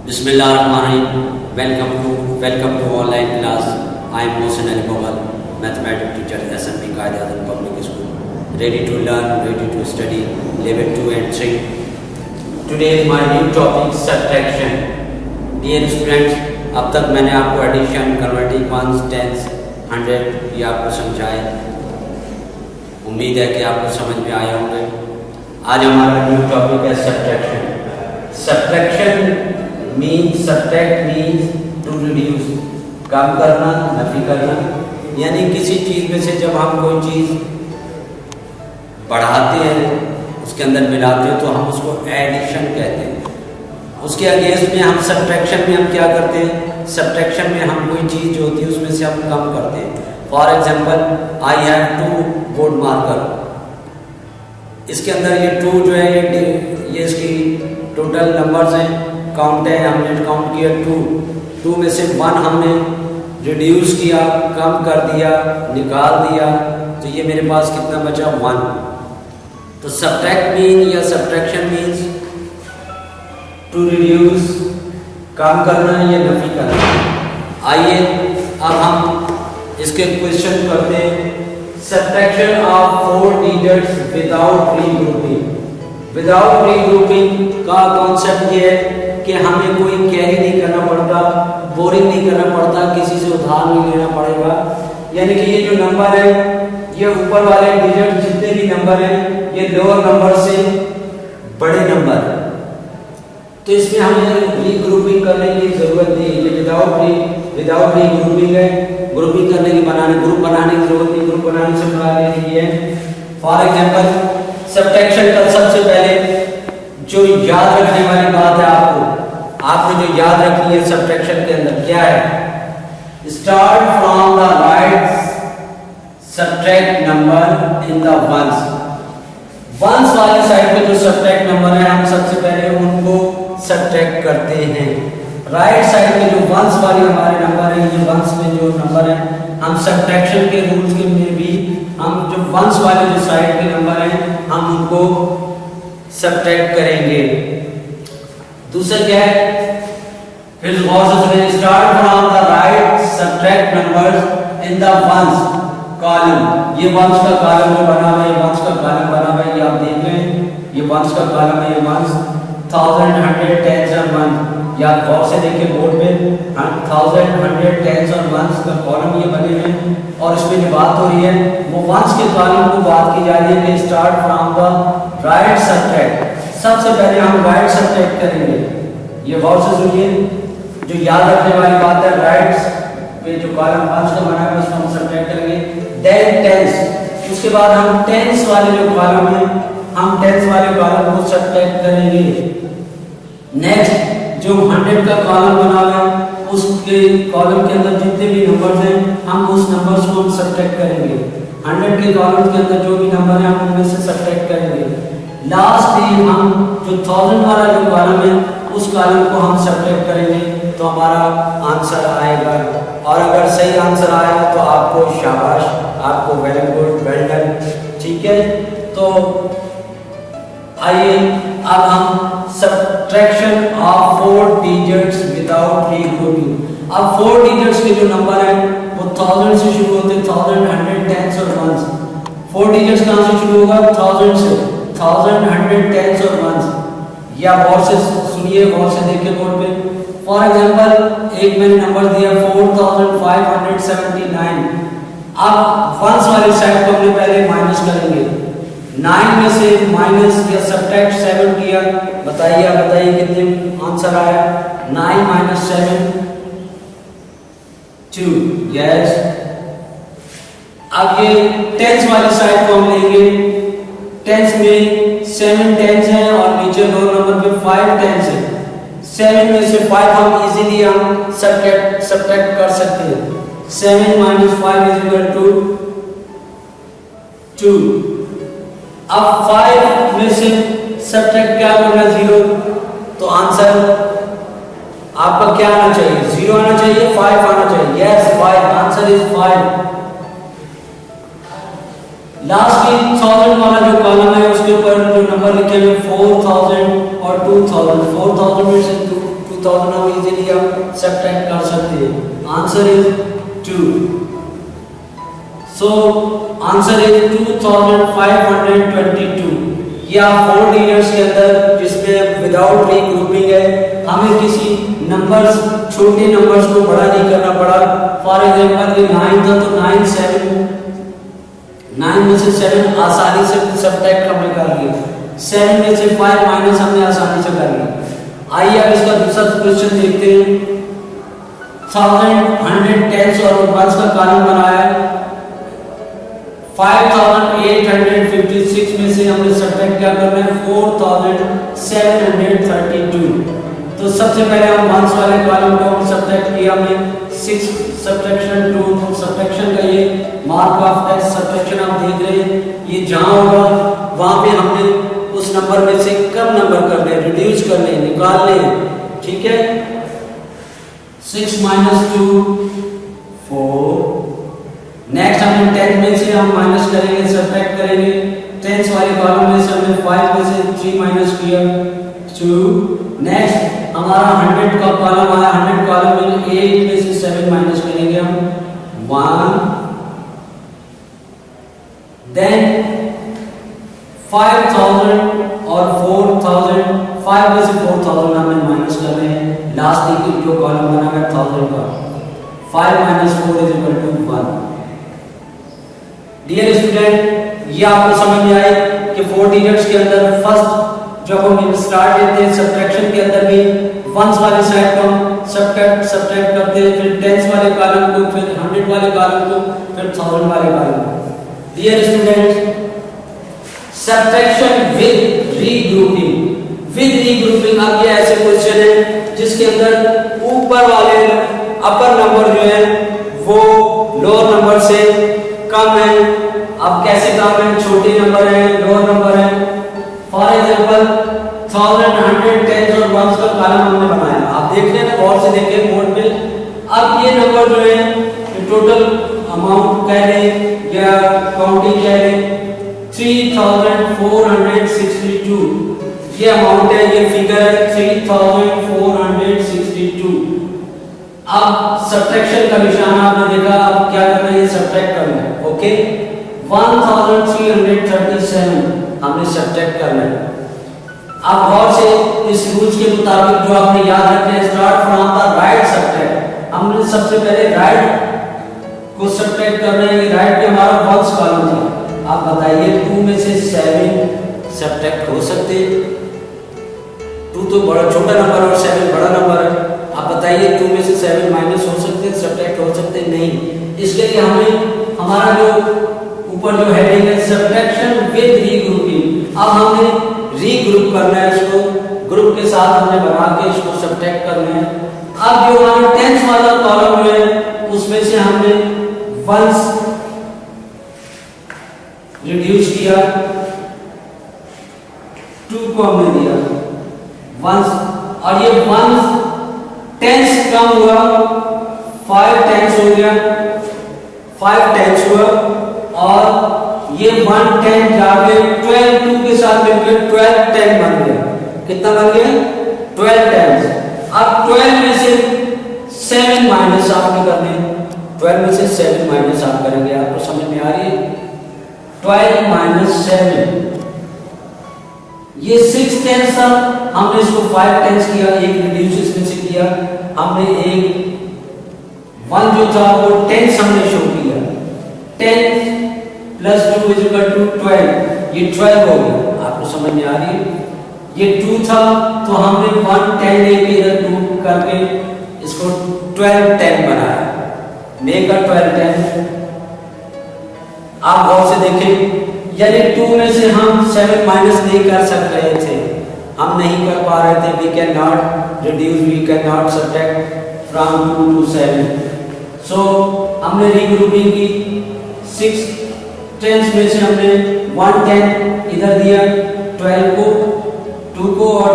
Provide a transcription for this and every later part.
Bismillahirrahmanirrahim. Welcome to online class. I am Mohsin Ali Mughal, mathematics teacher, SMP Qaid Azam Public School. Ready to learn, ready to study. Level 2 and 3. Today is my new topic subtraction. Dear students, अब तक मैंने आपको addition, converting, once, tense, 100 ये आपको समझाए. उम्मीद है कि आपको समझ में आए होंगे. आज हमारा न्यू टॉपिक है subtraction. Subtraction subtract means to reduce, कम करना, नफी करना. यानी किसी चीज़ में से जब हम कोई चीज़ बढ़ाते हैं, उसके अंदर मिलाते हैं, तो हम उसको एडिशन कहते हैं. उसके अगेंस्ट में हम सब्ट्रैक्शन में हम क्या करते हैं? सब्ट्रैक्शन में हम कोई चीज़ जो होती है उसमें से हम कम करते हैं. For example, I have 2 board marker. इसके अंदर ये 2 जो है ये इसकी टोटल नंबर्स हैं, काउंट है, हमने काउंट किया 2 में से 1 हमने रिड्यूस किया, कम कर दिया, निकाल दिया, तो ये मेरे पास कितना बचा? 1. तो सब्ट्रैक्ट मीन या सब्ट्रैक्शन मीन्स टू रिड्यूस, कम करना या नफी करना. आइए अब हम इसके क्वेश्चन करते हैं. Subtraction of 4 digits without regrouping. Without regrouping का कॉन्सेप्ट ये है कि हमें कोई कैरी नहीं करना पड़ता, बोरिंग नहीं करना पड़ता, किसी से उधार नहीं लेना पड़ेगा. यानी कि ये जो नंबर है, ये ऊपर वाले डिजिट जितने भी नंबर हैं, ये लोअर नंबर से बड़े नंबर. तो इसमें हमें रीग्रुपिंग करने की जरूरत नहीं है. ये विदाउट रीग्रुपिंग है. ग्रुपिंग करने की ग्रुप बनाने की जरूरत नहीं. ग्रुप बनाने से बना लेनी है. फॉर एग्जाम्पल, सब्ट्रैक्शन का सबसे पहले जो याद रखने वाली बात है, आपने जो याद रखनी है सब्ट्रैक्शन के अंदर क्या है? Start from the right, subtract number in the ones. Ones वाली साइड पे जो सब्ट्रैक्ट नंबर है, हम सबसे पहले उनको सब्ट्रैक्ट करते हैं. राइट साइड में जो वंस वाली हमारे नंबर है, ये वंस में जो नंबर है, हम सब्ट्रैक्शन के रूल्स के में भी हम जो वंस वाले जो साइड के नंबर हैं, हम उनको सब्ट्रैक्ट करेंगे. दूसरा क्या है? फिर start from the right, subtract numbers in the ones column. ये वंस का कॉलम जो बना हुआ है, वंस का कॉलम बना हुआ है, ये आप देख रहे हैं, ये वंस का कॉलम है. ये वंस 1000, 100, टेंस और वन. या गौर से देखिए बोर्ड पे 1000, 100, टेंस और वंस का कॉलम ये बने हुए हैं. और इसमें जो बात हो रही है वो वंस के कॉलम को बात की जा रही है कि start from the right subtract. सबसे पहले हम राइट सब्ट्रैक्ट करेंगे. ये गौर से सुनिए, जो याद रखने वाली बात है, राइट पे जो कॉलम वंस का बना है उसको हम सब्ट्रैक्ट करेंगे. Then tens. उसके बाद हम टेंस वाले जो कॉलम है, हम टेंस वाले कॉलम को सब्ट्रैक्ट करेंगे. नेक्स्ट जो 100 का कॉलम बना हुआ है, उसके कॉलम के अंदर जितने भी नंबर्स हैं, हम उस नंबर्स को हम सब्ट्रैक्ट करेंगे. 100 के कॉलम के अंदर जो भी नंबर है, हम उनमें से सब्ट्रैक्ट करेंगे. लास्ट में हम जो 1000 वाला जो कॉलम है, उस कॉलम को हम सब्ट्रैक्ट करेंगे, तो हमारा आंसर आएगा. और अगर सही आंसर आया तो आपको शाबाश, आपको वेरी गुड, वेल डन. ठीक है, तो आइए अब हम subtraction of 4 digits without regrouping. अब 4 डिजिट्स के जो नंबर हैं वो 1000 से शुरू होते हैं. 1000, 100, टेंस और वंस. 4 डिजिट्स कहाँ से शुरू होगा? 1000 से. 1000, 100, टेंस और वंस. या गौर से सुनिए, गौर से देखिए बोर्ड पे. फॉर एग्जाम्पल, एक मैंने नंबर दिया 4579. अब वंस वाली साइड को हमने पहले माइनस करेंगे. 9 में से माइनस या सब्ट्रैक्ट 7 किया. बताइए कितने आंसर आया? 9 - 7 2. यस. अब ये टेंस वाली साइड को हम लेंगे. टेंस में 7 टेंस हैं और नीचे दो नंबर पे 5 टेंस है. 7 में से 5 हम इजीली हम सब्ट्रैक्ट कर सकते हैं. 7 - 5 = 2. अब 5 में से सब्ट्रैक्ट क्या करना? 0. तो आंसर आपका क्या आना चाहिए? 0 आना चाहिए, 5 आना चाहिए. यस, 5. Answer is 5. लास्ट की 1000 वाला जो कॉलम है उसके ऊपर जो नंबर लिखे हुए 4000 और 2000. 4000 में से 2000 हम इजीली हम सब्ट्रैक्ट कर सकते हैं। Answer is 2। So answer is 2522। या 4 डिजिट्स के अंदर जिसमें विदाउट रीग्रुपिंग है, हमें किसी नंबर्स छोटे नंबर्स को बड़ा नहीं करना पड़ा। फॉर एग्जांपल ये 9 था तो 9 में से 7 आसानी से सब्ट्रैक्ट हमने कर लिया, 7 में से 5 माइनस हमने आसानी से कर लिया। आइए अब इसका दूसरा क्वेश्चन देखते हैं। 1000 100 टेंस और वंस का कॉलम बनाया है। 5856 में से हमने सब्ट्रैक्ट क्या करना है, 4732। तो सबसे पहले हम वंस वाले कॉलम को हम सब्ट्रैक्ट किया हमने 6 सब्ट्रैक्शन 2। तो सब्ट्रैक्शन का ये मार्क ऑफ टेस्ट सब्ट्रैक्शन आप देख रहे हैं, ये जहां होगा वहां पे हमने उस नंबर में से कम नंबर करने, रिड्यूस करने, निकालने, ठीक है। 6 - 2 4। नेक्स्ट हमने 10 में से हम माइनस करेंगे, सब्ट्रैक्ट करेंगे। 10 वाले कॉलम में से हमने 5 में से 3 माइनस किया 2। नेक्स्ट हमारा 100 का कॉलम आया, 100 कॉलम में 8 में से 7 माइनस करेंगे हम 1। देन 5000 और 4000, 5 में से 4000 हमें माइनस कर रहे हैं। लास्ट एक जो कॉलम बना है 1000 का, 5 - 4 = 1। डियर स्टूडेंट, ये आपको समझ में आए कि 4 डिजिट्स के अंदर फर्स्ट जब हम स्टार्ट लेते हैं सब्ट्रैक्शन के अंदर भी वंस वाले साइड को हम सब्ट्रैक्ट करते हैं, फिर टेंस वाले कॉलम को, फिर 100 वाले कॉलम को, फिर 1000 वाले कॉलम को। Dear students, subtraction with regrouping. With regrouping अब ये ऐसे क्वेश्चन है जिसके अंदर ऊपर वाले अपर नंबर जो है वो लोअर नंबर से कम है। अब कैसे कम है, छोटे नंबर है, लोअर नंबर है। फॉर एग्जांपल 1000 100 10 और 1 का कॉलम हमने बनाया, आप देख रहे हैं, गौर से देखिए बोर्ड पे। अब ये नंबर जो है टोटल अमाउंट कह रहे या काउंटिंग कह रहे 3462, ये अमाउंट है, ये फिगर है 3462। अब सब्ट्रैक्शन का निशान आपने देखा, अब क्या करना है, ये सब्ट्रैक्ट करना है। ओके, 1337 हमने सब्ट्रैक्ट करना है। अब गौर से इस रूल्स के मुताबिक जो आपने याद रखना है, start from the right subtract. हमने सबसे पहले राइट को सब्ट्रैक्ट करना है। ये राइट पे हमारा वंस कॉलम था। आप बताइए 2 में से 7 सब्ट्रैक्ट हो सकते? 2 तो बड़ा छोटा नंबर और 7 बड़ा नंबर है। आप बताइए 2 में से 7 माइनस हो सकते हैं, सब्ट्रैक्ट हो सकते हैं? नहीं। इसके लिए हमें हमारा जो ऊपर जो हेडिंग है सब्ट्रैक्शन विद रीग्रुपिंग, अब हमें रीग्रुप करना है, इसको ग्रुप के साथ हमने बना के इसको सब्ट्रैक्ट करना है। अब जो हमारा 10 वाला कॉलम है उसमें से हमने वंस रिड्यूस किया, 2 को हमने दिया वंस, और ये वंस 10 कम हुआ, 5 10 हो गया, 5 10 हुआ, और ये 1 10 जाके 12 2 के साथ मिलकर 12 10 बन गया। कितना बन गया? 12 10। अब 12 में से 7 माइनस आपने करने, 12 में से 7 माइनस आप करेंगे। आपको समझ में आ रही है? 12 - 7, ये 6 10 था, हमने इसको 5 10 किया, एक रिड्यूस इसमें से किया, हमने एक 1 जो था वो 10 हमने शो किया, 10 + 2 = 12, ये 12 हो गया। आपको समझ में आ रही है? ये 2 था तो हमने 1 10 लेके इधर 2 करके इसको 12 10 बनाया, मेकर 12 10। आप गौर से देखें, यानी 2 में से हम 7 माइनस नहीं कर सक रहे थे, हम नहीं कर पा रहे थे। We can not reduce, we can not subtract from 2 to 7। So हमने रीग्रुपिंग की, 6 10 में से हमने 1 10 इधर दिया, 12 को, 2 को, और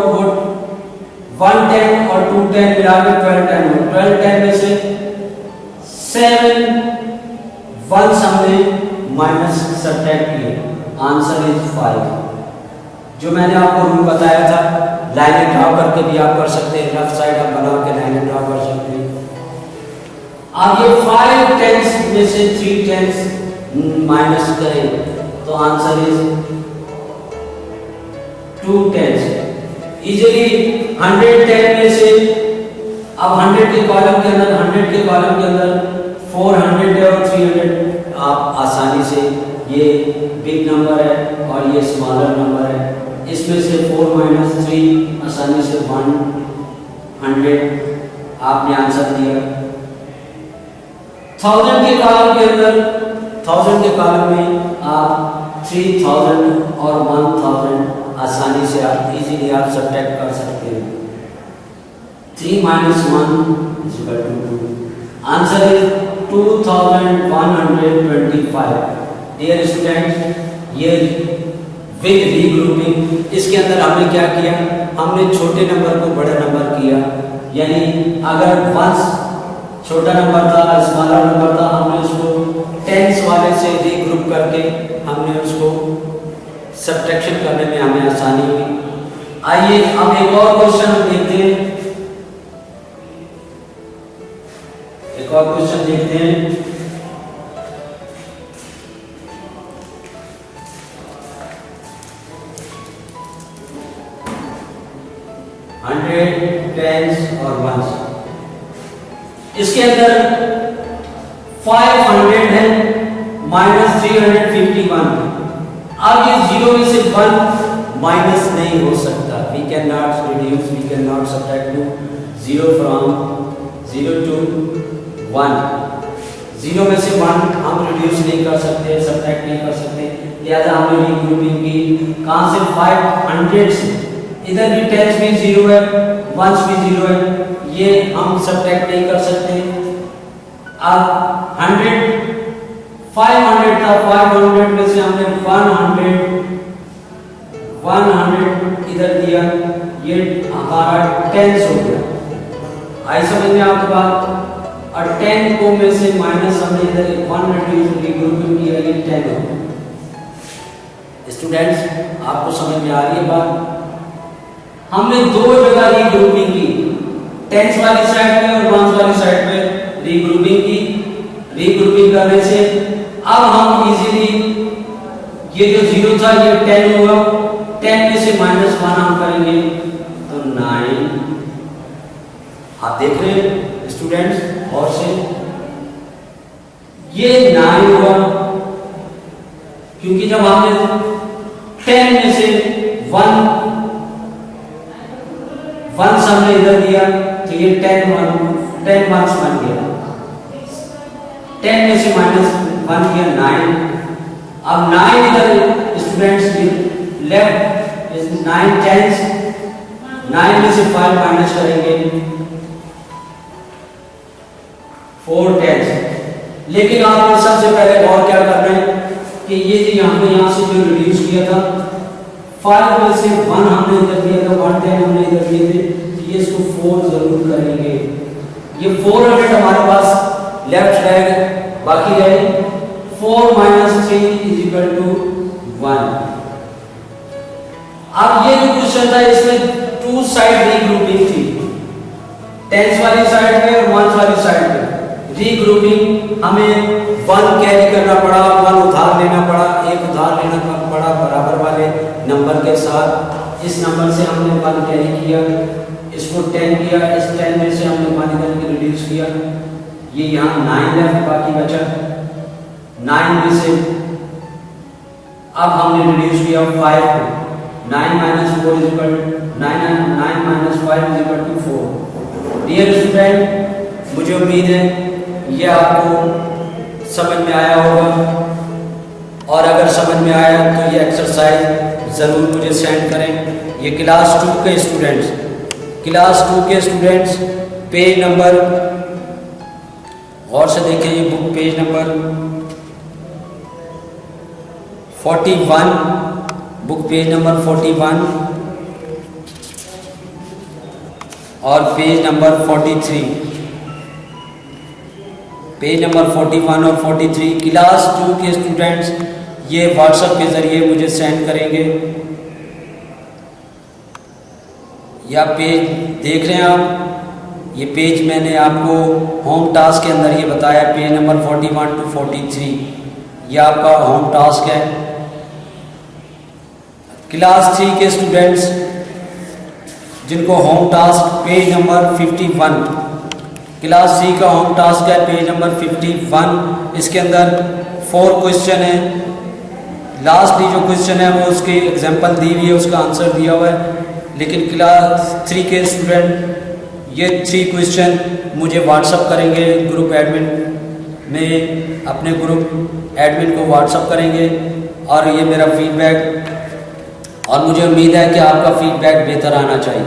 1 10 और 2 10 मिलाकर 12 10 हो। 12 10 में से 7 वंस हमने माइनस सब्ट्रैक्ट किए। Answer is 5। जो मैंने आपको रूल बताया था, लाइनें ड्रॉ करके भी आप कर सकते हैं, रफ साइड आप बना के लाइनें ड्रॉ कर सकते हैं। अब ये 5 टेंस में से 3 टेंस माइनस करें तो आंसर इज 2 टेंस। इजीली 110 में से अब 100 के कॉलम के अंदर 400 है और 300 आप आसानी से, ये बिग नंबर है और ये स्मॉलर नंबर है, इसमें से 4 माइनस 3 आसानी से 100 आपने आंसर दिया। 1000 के कॉलम के अंदर 1000 के कॉलम में आप 3000 और 1000 आसानी से आप इजीली आप सब्ट्रैक्ट कर सकते हैं। 3 minus 1 is equal to 2. Answer is 2125. Dear students, ये विद रीग्रुपिंग, इसके अंदर हमने क्या किया, हमने छोटे नंबर को बड़ा नंबर किया, यानी अगर वंस छोटा नंबर था, स्मॉलर नंबर था, हमने उसको टेंस वाले से रीग्रुप करके हमने उसको सब्ट्रैक्शन करने में हमें आसानी हुई। आइए अब एक और क्वेश्चन देखते हैं, एक और क्वेश्चन देखते हैं। टेंस और वंस, इसके अंदर 500 है माइनस 351। अब ये 0 में से 1 माइनस नहीं हो सकता, we can not reduce, we can not subtract 0 from 0 to 1। 0 में से 1 हम रिड्यूस नहीं कर सकते, सब्ट्रैक्ट नहीं कर सकते, लिहाजा हमने रीग्रुपिंग की। कहां से, 500 से। इधर भी टेंस भी 0 है, वंस भी 0 है, ये हम सब्ट्रैक्ट नहीं कर सकते। अब 500 था, 500 में से हमने 100 इधर दिया, ये हमारा टेंस हो गया। आई समझ में आपकी बात। और 10 को में से माइनस हमने इधर 1 रीग्रुपिंग किया, ये 10 हो गया। स्टूडेंट्स, आपको समझ में आ रही है बात? हमने 2 जगह रीग्रुपिंग की, टेंस वाली साइड में और वंस वाली साइड में रीग्रुपिंग की। रीग्रुपिंग करने से अब हम इजीली ये जो 0 था ये 10 हुआ, 10 में से माइनस 1 हम करेंगे तो 9। आप देख रहे हैं स्टूडेंट्स, और से ये 9 हुआ, क्योंकि जब हमने 10 में से 1 हमने इधर दिया तो ये 10 वंस बन गया। 10 में से माइनस 1 किया 9। अब 9 इधर स्टूडेंट्स लेफ्ट 9 टेंस, 9 में से 5 माइनस करेंगे 4 टेंस। लेकिन आपने सबसे पहले और क्या करना है कि ये जो हमने यहाँ से जो रिड्यूस किया था, 5 में से 1 हमने इधर दिया था, 110 हमने इधर दिए थे, ये इसको 4 जरूर करेंगे। ये 400 हमारे पास लेफ्ट रहेगा, बाकी रहे 4 माइनस 3 इज इक्वल टू 1। अब ये जो क्वेश्चन था इसमें 2 साइड रीग्रुपिंग थी, टेंस वाली साइड में और वंस वाली साइड में। रीग्रुपिंग हमें 1 कैरी करना पड़ा, 1 उधार लेना पड़ा, 1 उधार लेना पड़ा बराबर वाले नंबर के साथ। इस नंबर से हमने 1 कैरी किया, इसको 10 किया, इस 10 में से हमने 1 इधर के रिड्यूस किया, ये यहाँ 9 लेफ्ट बाकी बचा। 9 में से अब हमने रिड्यूस किया 5 को, 9 minus 4 is equal 9 minus 5 is equal to 4। Dear student, मुझे उम्मीद है ये आपको समझ में आया होगा, और अगर समझ में आया तो ये एक्सरसाइज ज़रूर मुझे सेंड करें। ये क्लास 2 के स्टूडेंट्स पेज नंबर, और से देखें ये book page number 41, book page number 41 और पेज नंबर 43, पेज नंबर 41 और 43 क्लास 2 के स्टूडेंट्स ये व्हाट्सएप के ज़रिए मुझे सेंड करेंगे। ये आप पेज देख रहे हैं आप, ये पेज मैंने आपको होम टास्क के अंदर ये बताया, पेज नंबर 41 to 43, ये आपका होम टास्क है। क्लास 3 के स्टूडेंट्स जिनको home task page number 51, class 3 का होम टास्क है पेज नंबर 51। इसके अंदर 4 क्वेश्चन है। लास्टली जो क्वेश्चन है वो उसकी एग्जांपल दी हुई है, उसका आंसर दिया हुआ है। लेकिन क्लास 3 के स्टूडेंट ये 3 क्वेश्चन मुझे व्हाट्सअप करेंगे ग्रुप एडमिन में, अपने ग्रुप एडमिन को व्हाट्सअप करेंगे और ये मेरा फीडबैक, और मुझे उम्मीद है कि आपका फीडबैक बेहतर आना चाहिए।